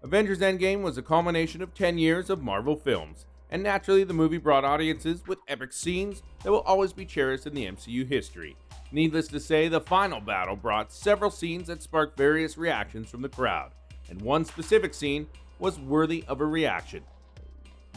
Avengers Endgame was a culmination of 10 years of Marvel films, and naturally the movie brought audiences with epic scenes that will always be cherished in the MCU history. Needless to say, the final battle brought several scenes that sparked various reactions from the crowd, and one specific scene was worthy of a reaction.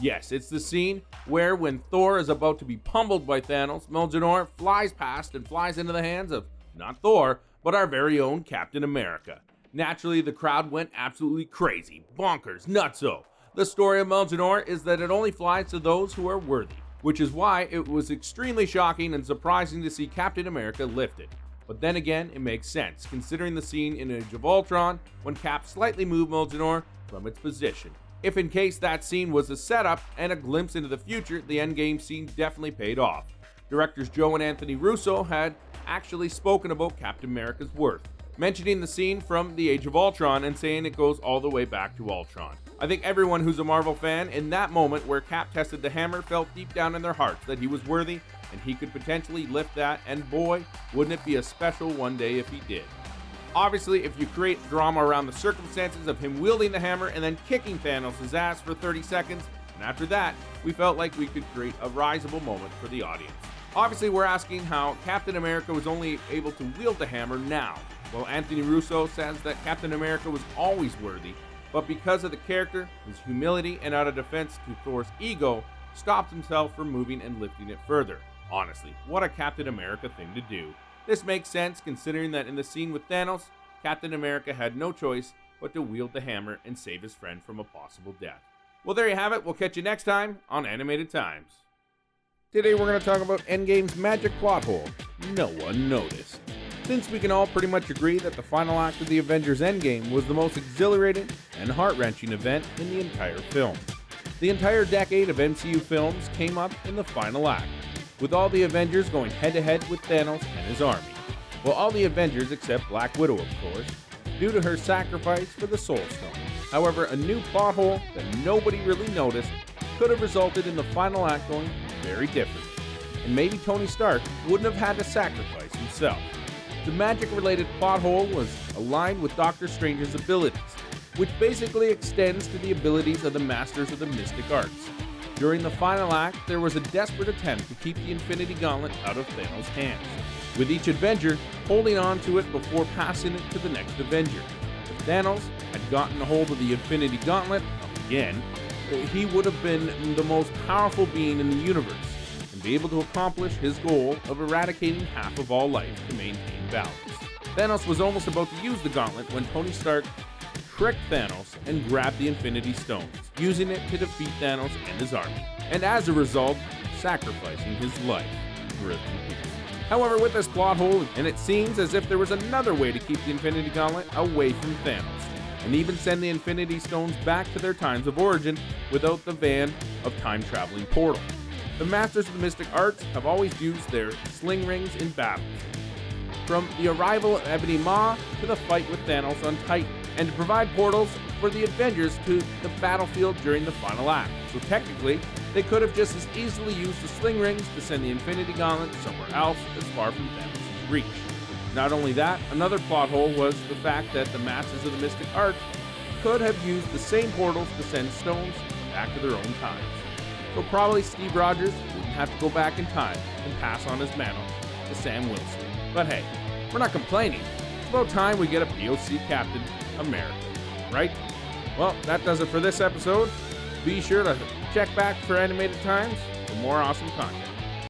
Yes, it's the scene where when Thor is about to be pummeled by Thanos, Mjolnir flies past and flies into the hands of, not Thor, but our very own Captain America. Naturally, the crowd went absolutely crazy, bonkers, nutso. The story of Mjolnir is that it only flies to those who are worthy, which is why it was extremely shocking and surprising to see Captain America lift it. But then again, it makes sense, considering the scene in Age of Ultron when Cap slightly moved Mjolnir from its position. If in case that scene was a setup and a glimpse into the future, the Endgame scene definitely paid off. Directors Joe and Anthony Russo had actually spoken about Captain America's worth, mentioning the scene from the Age of Ultron and saying it goes all the way back to Ultron. I think everyone who's a Marvel fan in that moment where Cap tested the hammer felt deep down in their hearts that he was worthy and he could potentially lift that, and boy, wouldn't it be a special one day if he did. Obviously, if you create drama around the circumstances of him wielding the hammer and then kicking Thanos' ass for 30 seconds, and after that, we felt like we could create a risible moment for the audience. Obviously, we're asking how Captain America was only able to wield the hammer now. Well, Anthony Russo says that Captain America was always worthy, but because of the character, his humility, and out of defense to Thor's ego, stopped himself from moving and lifting it further. Honestly, what a Captain America thing to do. This makes sense considering that in the scene with Thanos, Captain America had no choice but to wield the hammer and save his friend from a possible death. Well, there you have it. We'll catch you next time on Animated Times. Today we're going to talk about Endgame's magic plot hole no one noticed. Since we can all pretty much agree that the final act of the Avengers Endgame was the most exhilarating and heart-wrenching event in the entire film. The entire decade of MCU films came up in the final act, with all the Avengers going head-to-head with Thanos and his army. Well, all the Avengers except Black Widow, of course, due to her sacrifice for the Soul Stone. However, a new plot hole that nobody really noticed could have resulted in the final act going very different, and maybe Tony Stark wouldn't have had to sacrifice himself. The magic-related plot hole was aligned with Doctor Strange's abilities, which basically extends to the abilities of the Masters of the Mystic Arts. During the final act, there was a desperate attempt to keep the Infinity Gauntlet out of Thanos' hands, with each Avenger holding on to it before passing it to the next Avenger. If Thanos had gotten a hold of the Infinity Gauntlet again, he would have been the most powerful being in the universe and be able to accomplish his goal of eradicating half of all life to maintain balance. Thanos was almost about to use the gauntlet when Tony Stark tricked Thanos and grabbed the Infinity Stones, using it to defeat Thanos and his army, and as a result, sacrificing his life for his peace. However, with this plot hole, and it seems as if there was another way to keep the Infinity Gauntlet away from Thanos, and even send the Infinity Stones back to their times of origin without the van of time-traveling portal. The Masters of the Mystic Arts have always used their sling rings in battles, from the arrival of Ebony Maw to the fight with Thanos on Titan, and to provide portals for the Avengers to the battlefield during the final act. So technically, they could have just as easily used the sling rings to send the Infinity Gauntlet somewhere else as far from Thanos' reach. Not only that, another plot hole was the fact that the Masters of the Mystic Arts could have used the same portals to send stones back to their own times. So probably Steve Rogers wouldn't have to go back in time and pass on his mantle to Sam Wilson. But hey, we're not complaining. It's about time we get a POC Captain America, right? Well, that does it for this episode. Be sure to check back for Animated Times for more awesome content.